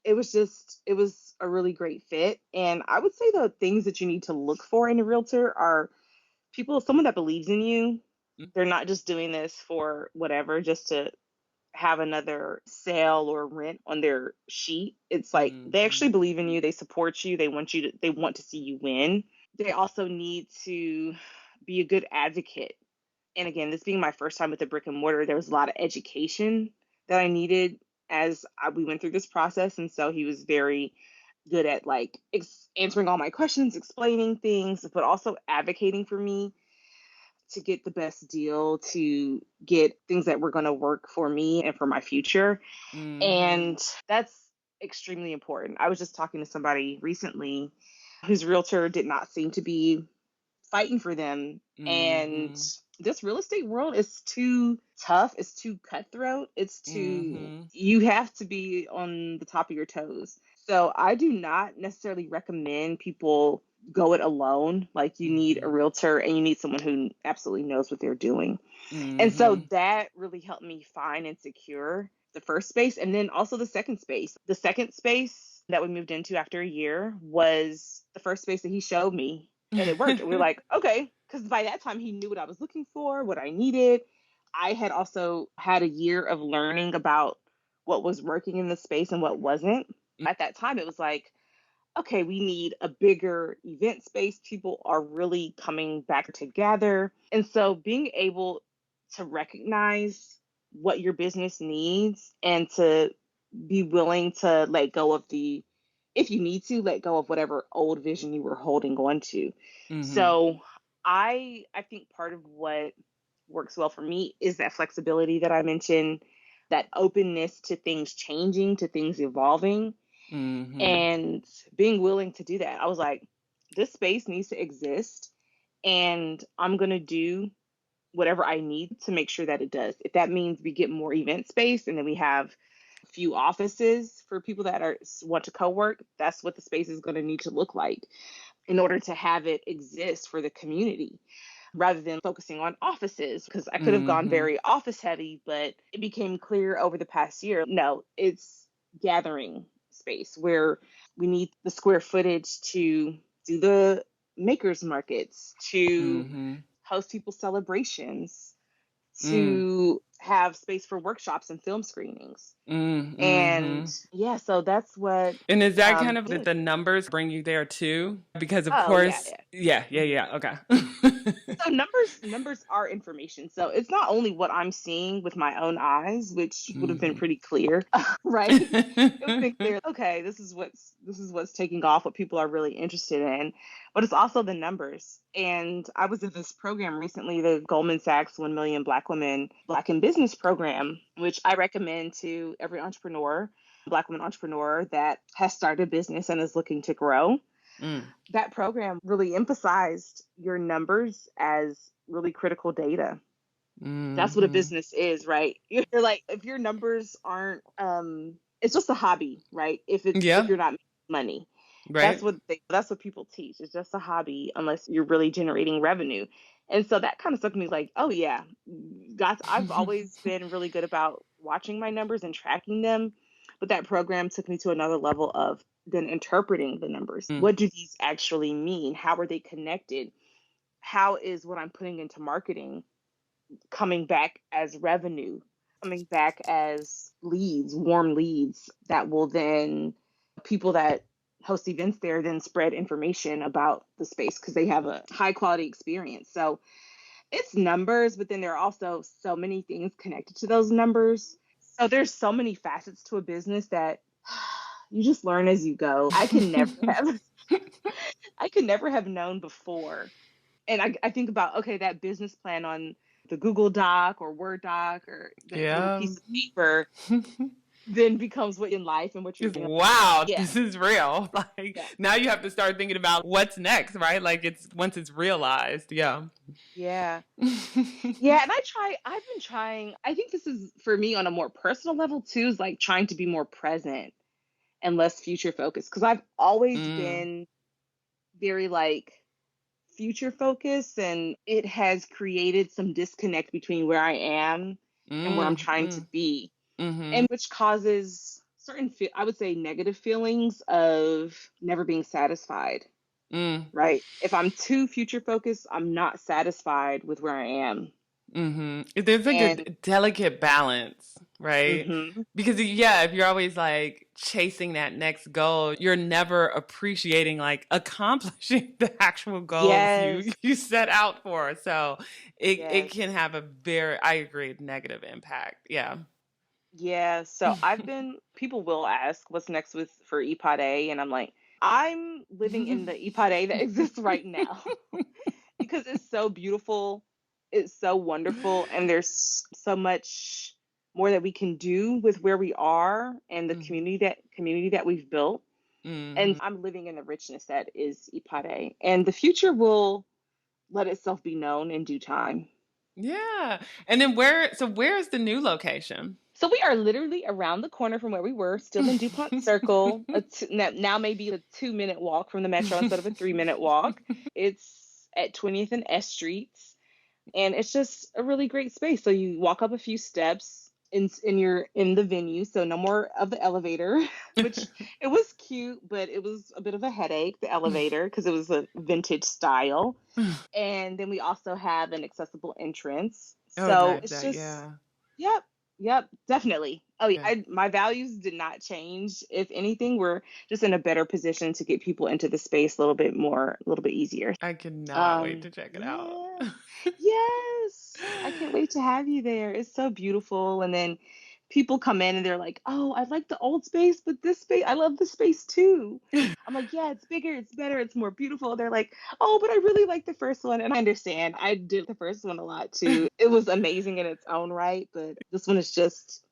it was a really great fit. And I would say the things that you need to look for in a realtor are someone that believes in you. They're not just doing this for whatever, just to have another sale or rent on their sheet. It's like they actually believe in you, they support you, they want to see you win. They also need to be a good advocate. And again, this being my first time with the brick and mortar, there was a lot of education that I needed we went through this process. And so he was very good at like answering all my questions, explaining things, but also advocating for me to get the best deal, to get things that were going to work for me and for my future. And that's extremely important. I was just talking to somebody recently whose realtor did not seem to be fighting for them. And this real estate world is too tough. It's too cutthroat. It's too, you have to be on the top of your toes. So I do not necessarily recommend people go it alone. Like you need a realtor and you need someone who absolutely knows what they're doing. And so that really helped me find and secure the first space. And then also the second space. The second space that we moved into after a year was the first space that he showed me. And it worked. And we were like, okay, because by that time he knew what I was looking for, what I needed. I had also had a year of learning about what was working in the space and what wasn't. At that time, it was like, okay, we need a bigger event space. People are really coming back together. And so being able to recognize what your business needs and to be willing to let go of if you need to, let go of whatever old vision you were holding on to. So I think part of what works well for me is that flexibility that I mentioned, that openness to things changing, to things evolving, and being willing to do that. I was like, this space needs to exist, and I'm going to do whatever I need to make sure that it does. If that means we get more event space and then we have a few offices for people that want to co-work, that's what the space is going to need to look like in order to have it exist for the community, rather than focusing on offices, because I could have gone very office heavy, but it became clear over the past year, no, it's gathering space where we need the square footage to do the makers markets, to host people's celebrations, to have space for workshops and film screenings. And yeah, so that's what And is that kind of did. that the numbers bring you there too? Because of Oh yeah, course, yeah. okay. So numbers are information. So it's not only what I'm seeing with my own eyes, which would have been pretty clear, right? It would have been clear. Okay, this is what's taking off, what people are really interested in. But it's also the numbers. And I was in this program recently, the Goldman Sachs 1 Million Black Women Black in Business program, which I recommend to every Black woman entrepreneur that has started a business and is looking to grow. That program really emphasized your numbers as really critical data. That's what a business is, right? You're like, if your numbers aren't, it's just a hobby, right? If you're not making money, Right. that's what people teach. It's just a hobby unless you're really generating revenue. And so that kind of stuck to me like, oh yeah, I've always been really good about watching my numbers and tracking them, but that program took me to another level of then interpreting the numbers. What do these actually mean? How are they connected? How is what I'm putting into marketing coming back as revenue, coming back as leads, warm leads that will then, people that host events there then spread information about the space because they have a high quality experience. So it's numbers, but then there are also so many things connected to those numbers. So there's so many facets to a business that you just learn as you go. I could never have known before. And I think about, okay, that business plan on the Google Doc or Word Doc or that little Yeah. piece of paper. then becomes what in life and what you're Just doing. wow, Yeah. this is real. Like Yeah. now you have to start thinking about what's next, right? Like it's once it's realized. Yeah. Yeah. Yeah, and I've been trying, I think this is for me on a more personal level too, is like trying to be more present and less future focused because I've always Mm, been very like future focused, and it has created some disconnect between where I am and where I'm mm, trying to mm, be, mm-hmm. and which causes certain I would say negative feelings of never being satisfied, Mm. right? If I'm too future focused, I'm not satisfied with where I am. Mm-hmm. There's like a And delicate balance, right? mhm, Because yeah, if you're always like chasing that next goal, you're never appreciating like accomplishing the actual goals you yes, you set out for. So it yes. can have a very, I agree, negative impact. Yeah. Yeah, so I've been, people will ask what's next with for Ìpàdé, and I'm like, I'm living in the Ìpàdé that exists right now because it's so beautiful, it's so wonderful, and there's so much more that we can do with where we are and the community that we've built. And Mm-hmm. I'm living in the richness that is Ìpàdé, and the future will let itself be known in due time. Yeah. And then where is the new location? So we are literally around the corner from where we were, still in DuPont Circle. Now maybe a 2-minute walk from the metro instead of a 3-minute walk. It's at 20th and S Streets, and it's just a really great space. So you walk up a few steps, and you're in the venue. So no more of the elevator, which it was cute, but it was a bit of a headache, the elevator, because it was a vintage style. And then we also have an accessible entrance. Oh, So it's that just, yeah. yep, yep, definitely. Oh yeah, Yeah. my values did not change. If anything, we're just in a better position to get people into the space a little bit more, a little bit easier. I cannot wait to check it out. Yeah, yes, I can't wait to have you there. It's so beautiful. And then people come in and they're like, "Oh, I like the old space, but this space, I love this space too." I'm like, "Yeah, it's bigger, it's better, it's more beautiful." They're like, "Oh, but I really like the first one." And I understand. I did the first one a lot too. It was amazing in its own right, but this one is just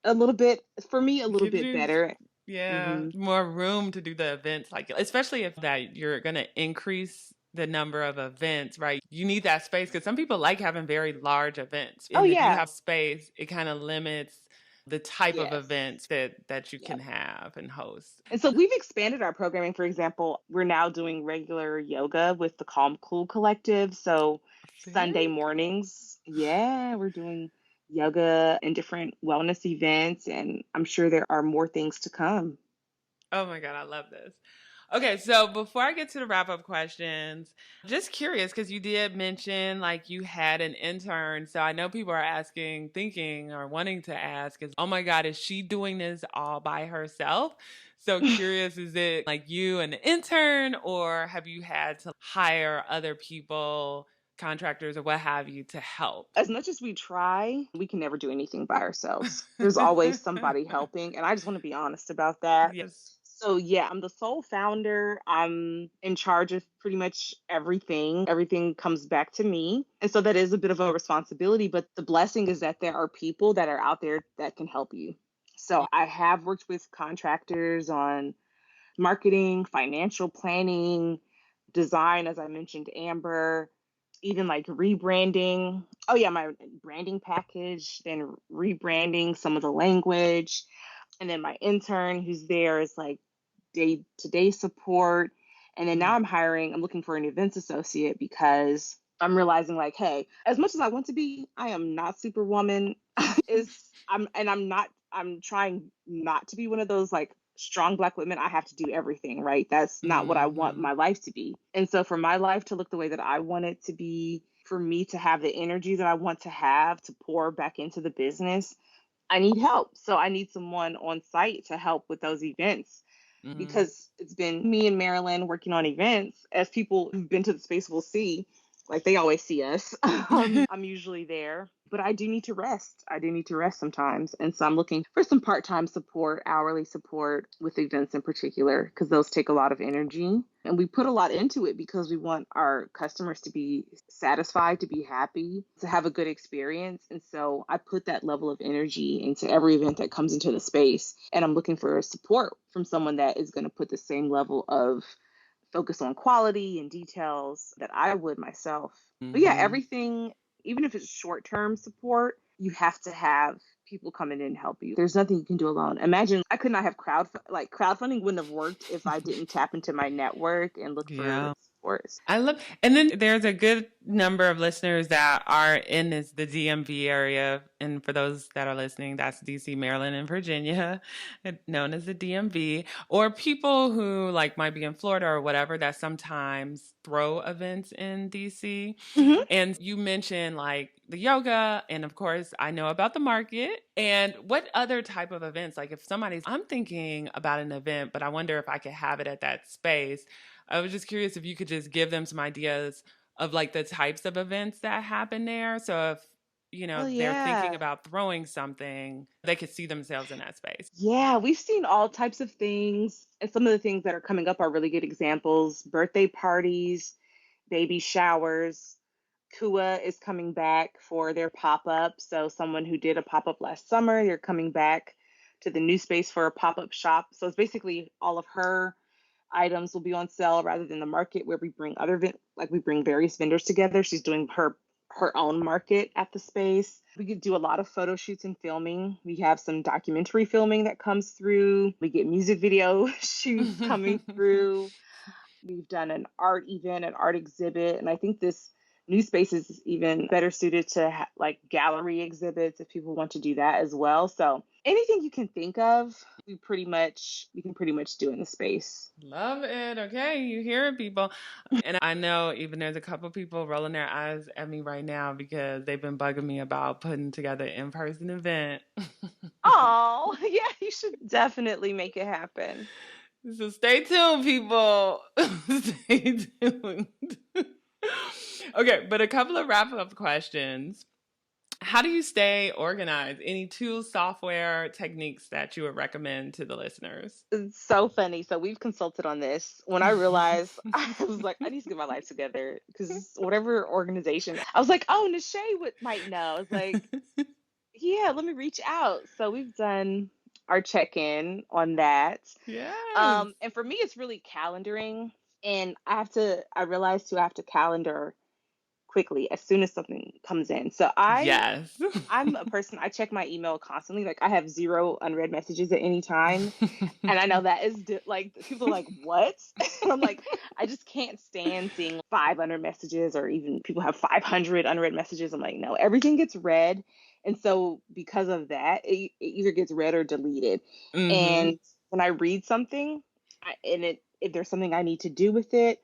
a little bit, for me, a little Gives bit you, better. yeah, Hmm. more room to do the events, like especially if that you're gonna increase the number of events, right? You need that space because some people like having very large events, Oh and if you yeah. have space, it kind of limits the type of Yes. events that you can Yep. have and host. And so we've expanded our programming. For example, we're now doing regular yoga with the Calm Cool Collective. So Sunday Very cool. mornings, yeah, we're doing yoga and different wellness events. And I'm sure there are more things to come. Oh my God, I love this. Okay, so before I get to the wrap up questions, just curious because you did mention like you had an intern. So I know people are asking, thinking, or wanting to ask is, oh my God, is she doing this all by herself? So curious, is it like you and the intern, or have you had to hire other people, contractors, or what have you to help? As much as we try, we can never do anything by ourselves. There's always somebody helping. And I just want to be honest about that. Yes. So yeah, I'm the sole founder. I'm in charge of pretty much everything. Everything comes back to me. And so that is a bit of a responsibility, but the blessing is that there are people that are out there that can help you. So I have worked with contractors on marketing, financial planning, design, as I mentioned, Amber, even like rebranding. Oh yeah, my branding package, then rebranding some of the language. And then my intern who's there is like day to day support. And then now I'm looking for an events associate because I'm realizing like, hey, as much as I want to be, I am not superwoman. I'm trying not to be one of those like strong black women. I have to do everything, right? That's not what I want Mm-hmm. my life to be. And so for my life to look the way that I want it to be, for me to have the energy that I want to have to pour back into the business, I need help. So I need someone on site to help with those events Mm-hmm. because it's been me and Marilyn working on events. As people who've been to the space will see, like they always see us. I'm usually there, but I do need to rest. I do need to rest sometimes. And so I'm looking for some part time support, hourly support with events in particular, because those take a lot of energy. And we put a lot into it because we want our customers to be satisfied, to be happy, to have a good experience. And so I put that level of energy into every event that comes into the space. And I'm looking for support from someone that is going to put the same level of focus on quality and details that I would myself. But yeah, Mm-hmm. everything, even if it's short-term support, you have to have people coming in and help you. There's nothing you can do alone. Imagine I could not have crowdfunding wouldn't have worked if I didn't tap into my network and look for Yeah. support. I love, and then there's a good number of listeners that are in the DMV area. And for those that are listening, that's DC, Maryland, and Virginia, known as the DMV, or people who like might be in Florida or whatever that sometimes throw events in DC. Mm-hmm. And you mentioned like the yoga, and of course, I know about the market. And what other type of events? Like if I'm thinking about an event, but I wonder if I could have it at that space. I was just curious if you could just give them some ideas of like the types of events that happen there. So if, Oh they're thinking yeah. about throwing something, they could see themselves in that space. Yeah, we've seen all types of things. And some of the things that are coming up are really good examples. Birthday parties, baby showers. Kua is coming back for their pop-up. So someone who did a pop-up last summer, they're coming back to the new space for a pop-up shop. So it's basically all of her items will be on sale rather than the market where we bring we bring various vendors together. She's doing her own market at the space. We could do a lot of photo shoots and filming. We have some documentary filming that comes through. We get music video shoots coming through. We've done an art event, an art exhibit, and I think this new space is even better suited to like gallery exhibits if people want to do that as well. So anything you can think of, we can pretty much do in the space. Love it. Okay, you hear it, people. And I know even there's a couple people rolling their eyes at me right now because they've been bugging me about putting together an in-person event. Oh, yeah, you should definitely make it happen. So stay tuned, people. Stay tuned. Okay, but a couple of wrap-up questions. How do you stay organized? Any tools, software, techniques that you would recommend to the listeners? It's so funny. So we've consulted on this. When I realized, I was like, I need to get my life together because whatever organization, I was like, oh, Nache might know. I was like, yeah, let me reach out. So we've done our check-in on that. Yes. And for me, it's really calendaring. And I realized too, I have to calendar quickly as soon as something comes in. So Yes. I'm a person, I check my email constantly. Like I have zero unread messages at any time. And I know that is like, people are like, what? And I'm like, I just can't stand seeing 500 messages or even people have 500 unread messages. I'm like, no, everything gets read. And so because of that, it either gets read or deleted. Mm-hmm. And when I read something, if there's something I need to do with it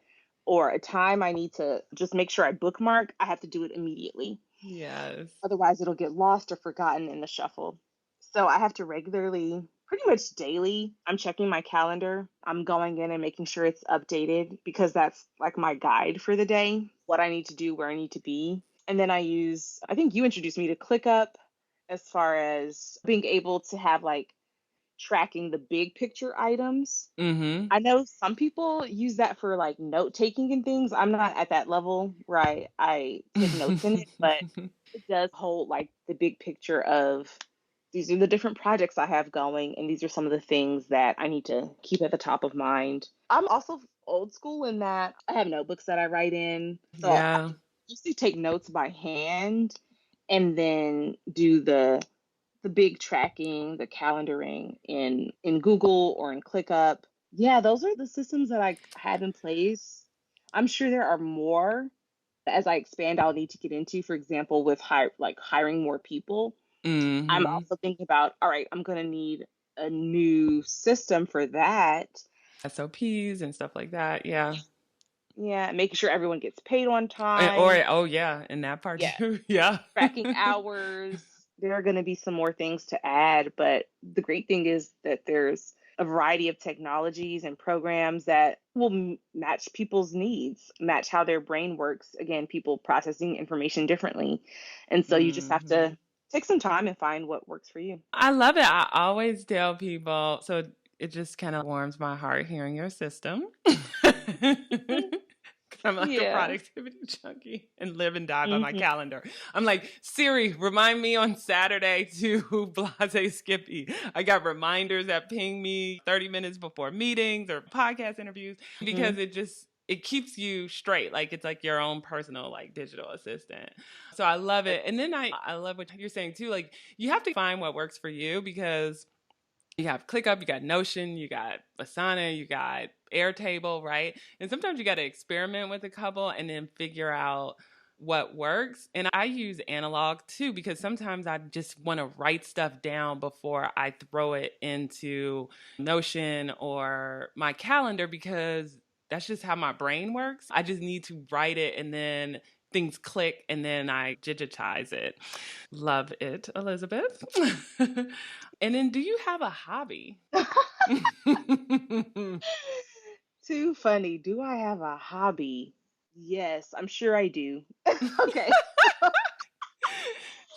or a time I need to just make sure I bookmark, I have to do it immediately. Yes. Otherwise, it'll get lost or forgotten in the shuffle. So I have to regularly, pretty much daily, I'm checking my calendar. I'm going in and making sure it's updated because that's like my guide for the day, what I need to do, where I need to be. And then I think you introduced me to ClickUp as far as being able to have like tracking the big picture items. Mm-hmm. I know some people use that for like note taking and things. I'm not at that level where I take notes in it, but it does hold like the big picture of these are the different projects I have going, and these are some of the things that I need to keep at the top of mind. I'm also old school in that I have notebooks that I write in. So I Yeah. usually take notes by hand and then do the big tracking, the calendaring in Google or in ClickUp. Yeah, those are the systems that I have in place. I'm sure there are more as I expand I'll need to get into, for example, with hiring more people. I'm Mm-hmm. also thinking about, all right, I'm going to need a new system for that. SOPs and stuff like that. Yeah. Yeah, making sure everyone gets paid on Or, time. oh, yeah, in that part Yeah, too. Yeah. tracking hours. There are going to be some more things to add, but the great thing is that there's a variety of technologies and programs that will match people's needs, match how their brain works. Again, people processing information differently. And so you just have Mm-hmm. to take some time and find what works for you. I love it. I always tell people, so it just kind of warms my heart hearing your system. 'Cause I'm like a Yeah. productivity junkie and live and die by my Hmm. calendar. I'm like, Siri, remind me on Saturday to blase Skippy. I got reminders that ping me 30 minutes before meetings or podcast interviews Hmm. because it keeps you straight. Like it's like your own personal like digital assistant. So I love it. And then I love what you're saying too. Like you have to find what works for you because you have ClickUp, you got Notion, you got Asana, you got Airtable, right? And sometimes you got to experiment with a couple and then figure out what works. And I use analog too because sometimes I just want to write stuff down before I throw it into Notion or my calendar because that's just how my brain works. I just need to write it and then things click and then I digitize it. Love it, Elizabeth. And then, do you have a hobby? Too funny. Do I have a hobby? Yes, I'm sure I do. Okay.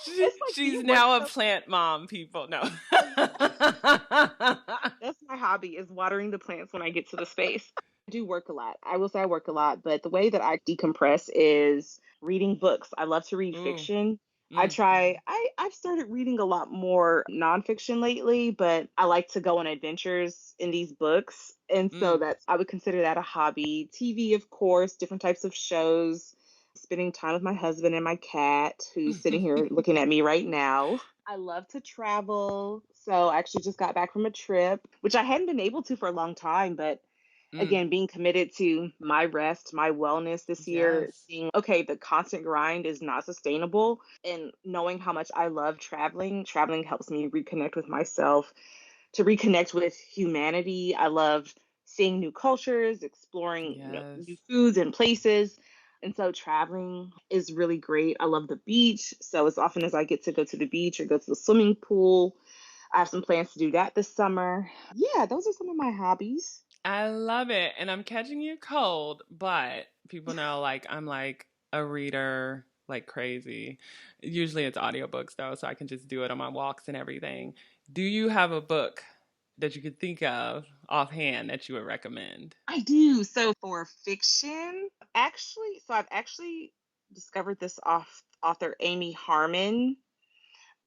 It's like She's being one now a of plant mom, people. No. those. That's my hobby is watering the plants when I get to the space. I do work a lot. I will say I work a lot, but the way that I decompress is reading books. I love to read Ooh. fiction. Mm. I've started reading a lot more nonfiction lately, but I like to go on adventures in these books. And so Mm. that's I would consider that a hobby. TV, of course, different types of shows, spending time with my husband and my cat, who's sitting here looking at me right now. I love to travel. So I actually just got back from a trip, which I hadn't been able to for a long time, but Mm. again, being committed to my rest, my wellness this year, Yes. seeing, okay, the constant grind is not sustainable. And knowing how much I love traveling, traveling helps me reconnect with myself, to reconnect with humanity. I love seeing new cultures, exploring new Yes. foods and places. And so traveling is really great. I love the beach. So as often as I get to go to the beach or go to the swimming pool, I have some plans to do that this summer. Yeah, those are some of my hobbies. I love it. And I'm catching you cold, but people know like I'm like a reader like crazy. Usually it's audiobooks though, so I can just do it on my walks and everything. Do you have a book that you could think of offhand that you would recommend? I do. So for fiction, I've actually discovered this author Amy Harmon.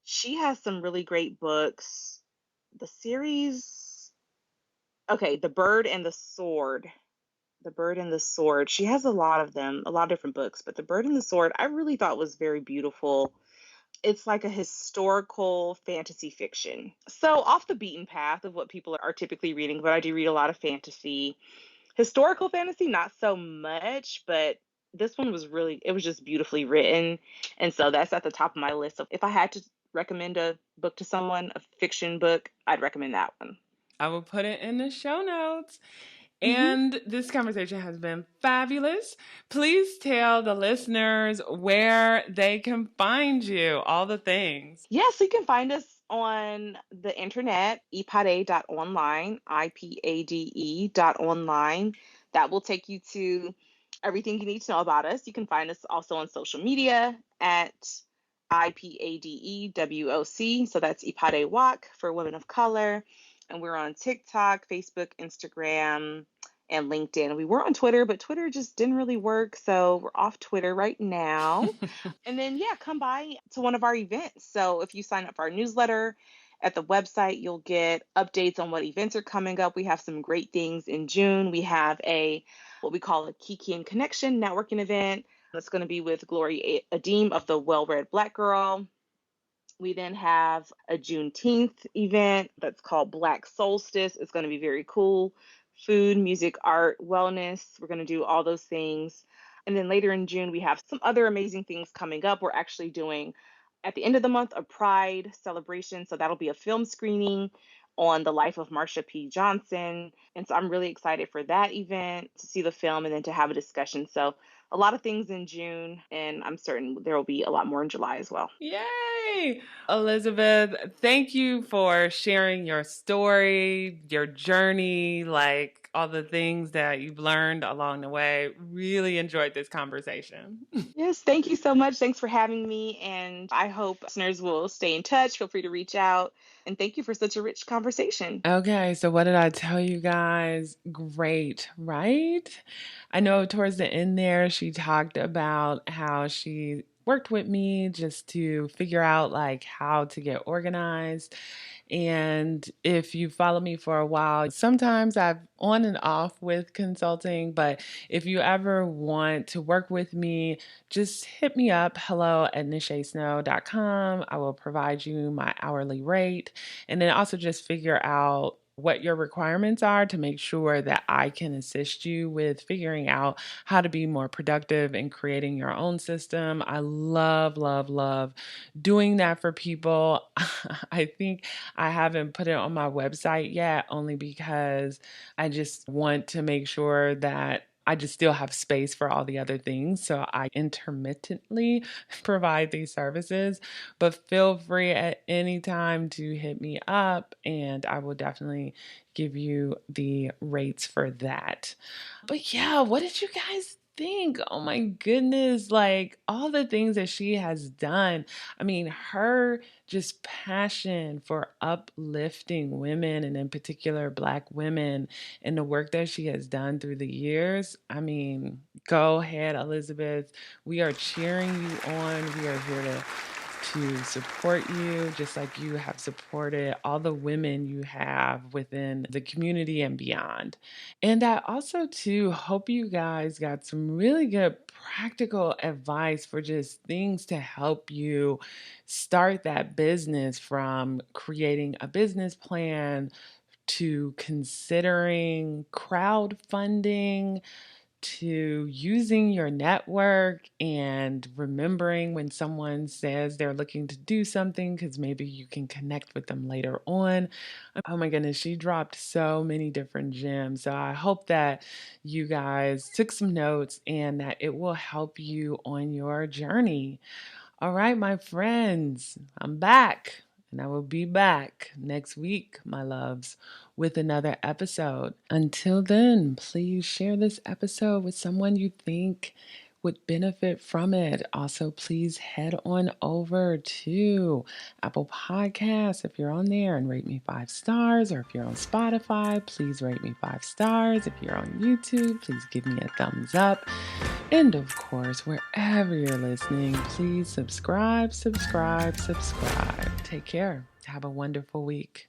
She has some really great books. The series, okay, The Bird and the Sword. The Bird and the Sword. She has a lot of them, a lot of different books, but The Bird and the Sword I really thought was very beautiful. It's like a historical fantasy fiction. So off the beaten path of what people are typically reading, but I do read a lot of fantasy. Historical fantasy, not so much, but this one was really, it was just beautifully written. And so that's at the top of my list of if I had to recommend a book to someone, a fiction book, I'd recommend that one. I will put it in the show notes. Hmm. And this conversation has been fabulous. Please tell the listeners where they can find you, all the things. Yeah, so you can find us on the internet, ipade.online, IPADE.online. That will take you to everything you need to know about us. You can find us also on social media at IPADEWOC. So that's Ipade Walk for women of color. And we're on TikTok, Facebook, Instagram, and LinkedIn. We were on Twitter, but Twitter just didn't really work. So we're off Twitter right now. And then, yeah, come by to one of our events. So if you sign up for our newsletter at the website, you'll get updates on what events are coming up. We have some great things in June. We have what we call a Kiki and Connection networking event. That's going to be with Glory Adeem of the Well Read Black Girl. We then have a Juneteenth event that's called Black Solstice. It's going to be very cool. Food, music, art, wellness. We're going to do all those things. And then later in June, we have some other amazing things coming up. We're actually doing, at the end of the month, a Pride celebration. So that'll be a film screening on the life of Marsha P. Johnson. And so I'm really excited for that event, to see the film and then to have a discussion. So a lot of things in June, and I'm certain there will be a lot more in July as well. Yay! Elizabeth, thank you for sharing your story, your journey, like all the things that you've learned along the way. Really enjoyed this conversation. Yes, thank you so much. Thanks for having me. And I hope listeners will stay in touch. Feel free to reach out. And thank you for such a rich conversation. Okay, so what did I tell you guys? Great, right? I know towards the end there, she talked about how she worked with me just to figure out like how to get organized. And if you follow me for a while, sometimes I've on and off with consulting, but if you ever want to work with me, just hit me up, hello@nachesnow.com. I will provide you my hourly rate. And then also just figure out what your requirements are to make sure that I can assist you with figuring out how to be more productive and creating your own system. I love, love, love doing that for people. I think I haven't put it on my website yet, only because I just want to make sure that I just still have space for all the other things. So I intermittently provide these services, but feel free at any time to hit me up and I will definitely give you the rates for that. But yeah, what did you guys think? Oh my goodness, like all the things that she has done. I mean, her just passion for uplifting women and in particular Black women and the work that she has done through the years. I mean, go ahead, Elizabeth. We are cheering you on. We are here to support you, just like you have supported all the women you have within the community and beyond. And I also, too, hope you guys got some really good practical advice for just things to help you start that business, from creating a business plan to considering crowdfunding to using your network and remembering when someone says they're looking to do something because maybe you can connect with them later on. Oh my goodness, she dropped so many different gems. So I hope that you guys took some notes and that it will help you on your journey. All right, my friends, I'm back and I will be back next week, my loves, with another episode. Until then, please share this episode with someone you think would benefit from it. Also, please head on over to Apple Podcasts if you're on there and rate me 5 stars, or if you're on Spotify, please rate me 5 stars. If you're on YouTube, please give me a thumbs up. And of course, wherever you're listening, please subscribe, subscribe, subscribe. Take care. Have a wonderful week.